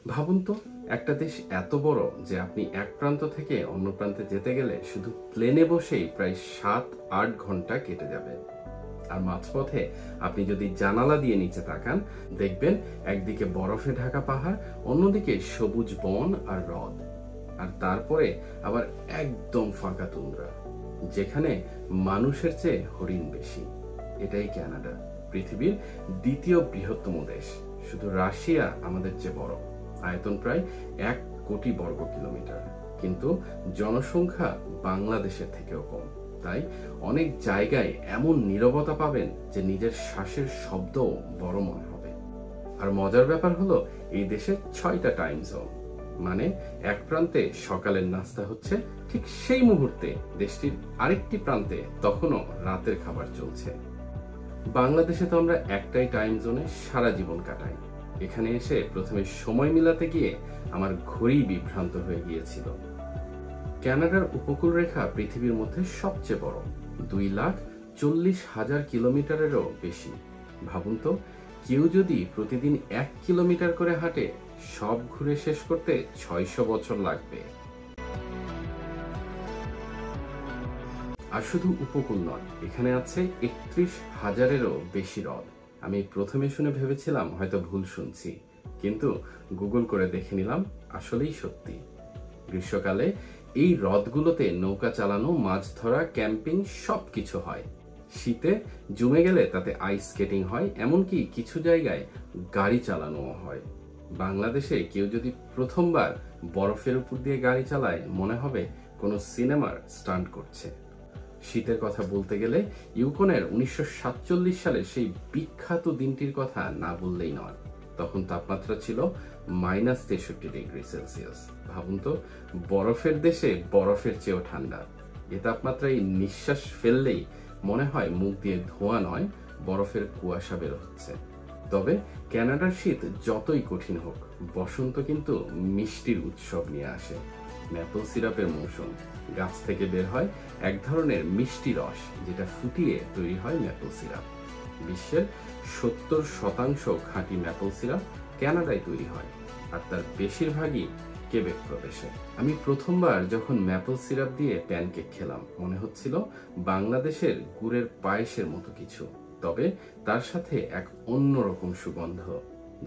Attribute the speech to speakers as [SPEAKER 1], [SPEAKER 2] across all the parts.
[SPEAKER 1] ভাবুন তো, একটা দেশ এত বড় যে আপনি এক প্রান্ত থেকে অন্য প্রান্তে যেতে গেলে শুধু প্লেনে বসেই প্রায় 7-8 ঘন্টা কেটে যাবে। আর মাঝপথে আপনি যদি জানালা দিয়ে নিচে তাকান, দেখবেন একদিকে বরফে ঢাকা পাহাড়, অন্যদিকে সবুজ বন আর হ্রদ, আর তারপরে আবার একদম ফাঁকা তুন্দ্রা, যেখানে মানুষের চেয়ে হরিণ বেশি। এটাই কানাডা, পৃথিবীর দ্বিতীয় বৃহত্তম দেশ। শুধু রাশিয়া আমাদের চেয়ে বড়, আয়তন প্রায় 1 কোটি বর্গ কিলোমিটার, কিন্তু জনসংখ্যা বাংলাদেশের থেকেও কম। তাই অনেক জায়গায় এমন নীরবতা পাবেন যে নিজের শ্বাসের শব্দও বড় মনে হবে। আর মজার ব্যাপার হলো, এই দেশে 6টা টাইম জোন, মানে এক প্রান্তে সকালের নাস্তা হচ্ছে, ঠিক সেই মুহূর্তে দেশটির আরেকটি প্রান্তে তখনও রাতের খাবার চলছে। বাংলাদেশে তো আমরা একটাই টাইম জোনে সারা জীবন কাটাই। এখানে এসে প্রথমে সময় মিলাতে গিয়ে আমার ঘড়ি বিভ্রান্ত হয়ে গিয়েছিল। কানাডার উপকূল রেখা পৃথিবীর মধ্যে সবচেয়ে বড়, 2,40,000 কিলোমিটারেরও বেশি। ভাবুন তো, কেউ যদি প্রতিদিন 1 কিলোমিটার করে হাঁটে, সব ঘুরে শেষ করতে 600 বছর লাগবে। আর শুধু উপকূল নয়, এখানে আছে 31,000-এরও বেশি হ্রদ। আমি প্রথমে শুনে ভেবেছিলাম হয়তো ভুল শুনছি, কিন্তু গুগল করে দেখে নিলাম, আসলেই সত্যি। গ্রীষ্মকালে এই হ্রদগুলোতে নৌকা চালানো, মাছ ধরা, ক্যাম্পিং সবকিছু হয়। শীতে জমে গেলে তাতে আইস স্কেটিং হয়, এমনকি কিছু জায়গায় গাড়ি চালানোও হয়। বাংলাদেশে কেউ যদি প্রথমবার বরফের উপর দিয়ে গাড়ি চালায়, মনে হবে কোনো সিনেমার স্টান্ট করছে। শীতের কথা বলতে গেলে ইউকনের 1947 সালের সেই বিখ্যাত দিনটির কথা না বললেই নয়। তখন তাপমাত্রা ছিল -63°C। ভাবুন তো, বরফের দেশে বরফের চেয়েও ঠান্ডা। এ তাপমাত্রায় নিঃশ্বাস ফেললেই মনে হয় মুখ দিয়ে ধোঁয়া নয়, বরফের কুয়াশা বের হচ্ছে। তবে কানাডার শীত যতই কঠিন হোক, বসন্ত কিন্তু মিষ্টির উৎসব নিয়ে আসে। ম্যাপল সিরাপের মৌসুম, গাছ থেকে বের হয় এক ধরনের মিষ্টি রস, যেটা ফুটিয়ে তৈরি হয় ম্যাপল সিরাপ। বিশ্বের 70% খাঁটি ম্যাপল সিরাপ কানাডায় তৈরি হয়, আর তার বেশিরভাগই কেবেক প্রদেশে। আমি প্রথমবার যখন ম্যাপল সিরাপ দিয়ে প্যানকেক খেলাম, মনে হচ্ছিল বাংলাদেশের গুড়ের পায়েসের মতো কিছু, তবে তার সাথে এক অন্যরকম সুগন্ধ,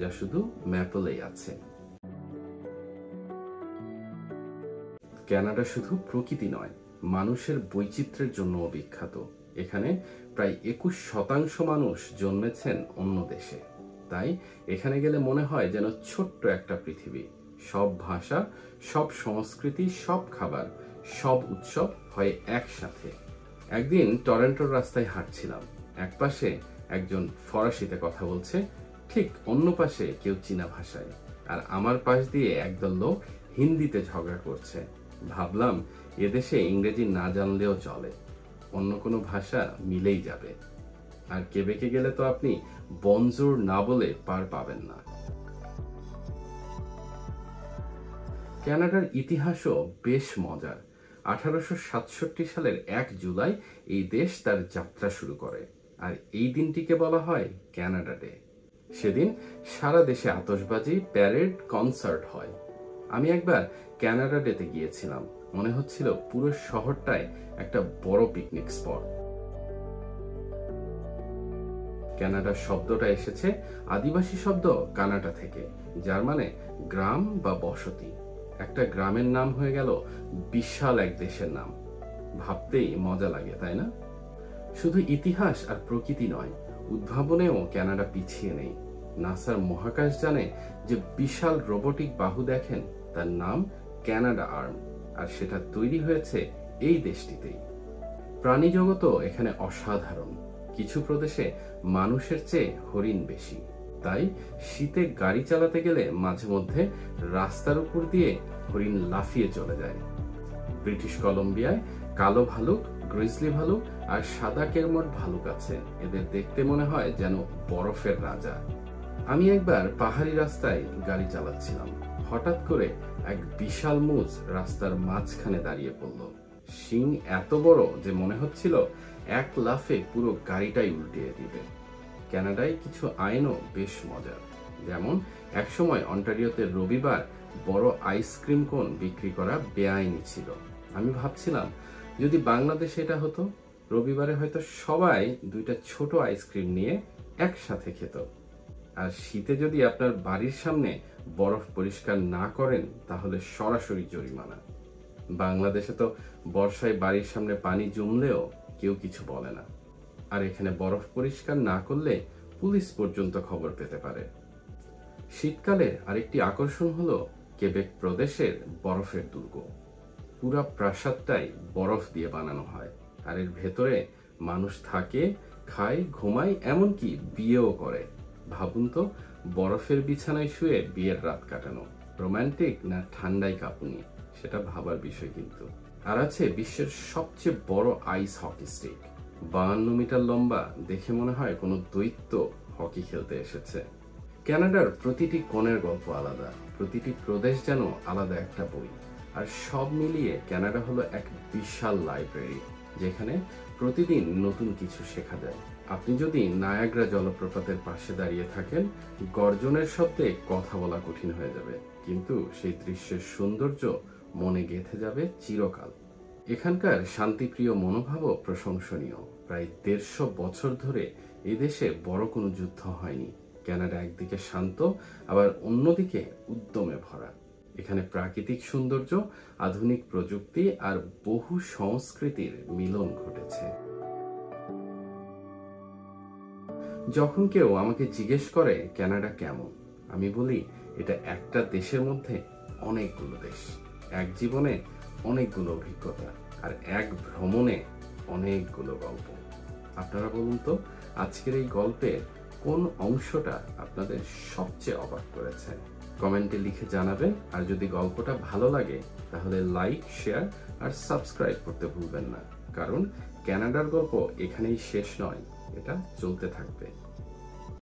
[SPEAKER 1] যা শুধু ম্যাপলেই আছে। কানাডা শুধু প্রকৃতি নয়, মানুষের বৈচিত্র্যের জন্যও বিখ্যাত। এখানে প্রায় 21% মানুষ জন্মেছেন অন্য দেশে। তাই এখানে গেলে মনে হয় যেন ছোট্ট একটা পৃথিবী। সব ভাষা, সব সংস্কৃতি, সব খাবার, সব উৎসব হয় একসাথে। একদিন টরন্টোর রাস্তায় হাঁটছিলাম, এক পাশে একজন ফরাসিতে কথা বলছে, ঠিক অন্য পাশে কেউ চীনা ভাষায়, আর আমার পাশ দিয়ে একদল লোক হিন্দিতে ঝগড়া করছে। ভাবলাম, এদেশে ইংরেজি না জানলেও চলে, অন্য কোনো ভাষা মিলেই যাবে। আর কেবেকে গেলে তো আপনি বনজোর না বলে পার পাবেন না। কানাডার ইতিহাসও বেশ মজার। 1867 সালের 1 জুলাই এই দেশ তার যাত্রা শুরু করে, আর এই দিনটিকে বলা হয় কানাডা ডে। সেদিন সারা দেশে আতশবাজি, প্যারেড, কনসার্ট হয়। আমি একবার কানাডা ডেতে গিয়েছিলাম, মনে হচ্ছিল পুরো শহরটায় একটা বড় পিকনিক স্পট। কানাডা শব্দটা এসেছে আদিবাসী শব্দ কানাডা থেকে, যার মানে গ্রাম বা বসতি। একটা গ্রামের নাম হয়ে গেল বিশাল এক দেশের নাম। ভাবতেই মজা লাগে, তাই না? শুধু ইতিহাস আর প্রকৃতি নয়, উদ্ভাবনেও কানাডা পিছিয়ে নেই। নাসার মহাকাশযানে যে বিশাল রোবোটিক বাহু দেখেন, তার নাম কানাডা আর্ম, আর সেটা তৈরি হয়েছে এই দেশটিতেই। প্রাণী জগতও এখানে অসাধারণ। কিছু প্রদেশে মানুষের চেয়ে হরিণ বেশি, তাই শীতে গাড়ি চালাতে গেলে মাঝে মধ্যে রাস্তার উপর দিয়ে হরিণ লাফিয়ে চলে যায়। ব্রিটিশ কলম্বিয়ায় কালো ভালুক, গ্রিজলি ভালুক আর সাদা কেরমট ভালুক আছে। এদের দেখতে মনে হয় যেন বরফের রাজা। আমি একবার পাহাড়ি রাস্তায় গাড়ি চালাচ্ছিলাম, হঠাৎ করে এক বিশাল মুজ রাস্তার মাঝখানে দাঁড়িয়ে পড়ল। শিং এত বড় যে মনে হচ্ছিল এক লাফে পুরো গাড়িটাই উল্টিয়ে দিবে। কানাডায় কিছু আইনও বেশ মজার। যেমন একসময় অন্টারিওতে রবিবার বড় আইসক্রিম কোন বিক্রি করা বেআইনি ছিল। আমি ভাবছিলাম যদি বাংলাদেশে এটা হতো, রবিবারে হয়তো সবাই দুইটা ছোট আইসক্রিম নিয়ে একসাথে খেত। আর শীতে যদি আপনার বাড়ির সামনে বরফ পরিষ্কার না করেন তাহলে সরাসরি জরিমানা। বাংলাদেশে তো বর্ষায় বাড়ির সামনে পানি জমলেও কেউ কিছু বলে না, আর এখানে বরফ পরিষ্কার না করলে পুলিশ পর্যন্ত খবর পেতে পারে। শীতকালের আরেকটি আকর্ষণ হলো কেবেক প্রদেশের বরফের দুর্গ। পুরা প্রাসাদটাই বরফ দিয়ে বানানো হয়, আর এর ভেতরে মানুষ থাকে, খায়, ঘুমায়, এমনকি বিয়েও করে। ভাবুন তো, বরফের বিছানায় শুয়ে বিয়ের রাত কাটানো রোমান্টিক না ঠান্ডায় কাঁপুনি, সেটা ভাবার বিষয় কিন্তু। আর আছে বিশ্বের সবচেয়ে বড় আইস হকি স্টিক, 52 মিটার লম্বা, দেখে মনে হয় কোনো দৈত্য হকি খেলতে এসেছে। কানাডার প্রতিটি কোণের গল্প আলাদা, প্রতিটি প্রদেশ যেন আলাদা একটা বই। আর সব মিলিয়ে কানাডা হলো এক বিশাল লাইব্রেরি, যেখানে প্রতিদিন নতুন কিছু শেখা যায়। আপনি যদি নায়াগ্রা জলপ্রপাতের পাশে দাঁড়িয়ে থাকেন, গর্জনের শব্দে কথা বলা কঠিন হয়ে যাবে, কিন্তু সেই দৃশ্যের সৌন্দর্য মনে গেঁথে যাবে চিরকাল। এখানকার শান্তিপ্রিয় মনোভাবও প্রশংসনীয়। প্রায় 150 বছর ধরে এই দেশে বড় কোনো যুদ্ধ হয়নি। কানাডা একদিকে শান্ত, আবার অন্যদিকে উদ্যমে ভরা। এখানে প্রাকৃতিক সৌন্দর্য, আধুনিক প্রযুক্তি আর বহু সংস্কৃতির মিলন ঘটেছে। যখন কেউ আমাকে জিজ্ঞেস করে কানাডা কেমন, আমি বলি এটা একটা দেশের মধ্যে অনেকগুলো দেশ, এক জীবনে অনেকগুলো অভিজ্ঞতা, আর এক ভ্রমণে অনেকগুলো গল্প। আপনারা বলুন তো, আজকের এই গল্পের কোন অংশটা আপনাদের সবচেয়ে অবাক করেছে? কমেন্টে লিখে জানাবেন। আর যদি গল্পটা ভালো লাগে তাহলে লাইক, শেয়ার আর সাবস্ক্রাইব করতে ভুলবেন না, কারণ কানাডার গল্প এখানেই শেষ নয়, এটা চলতে থাকবে।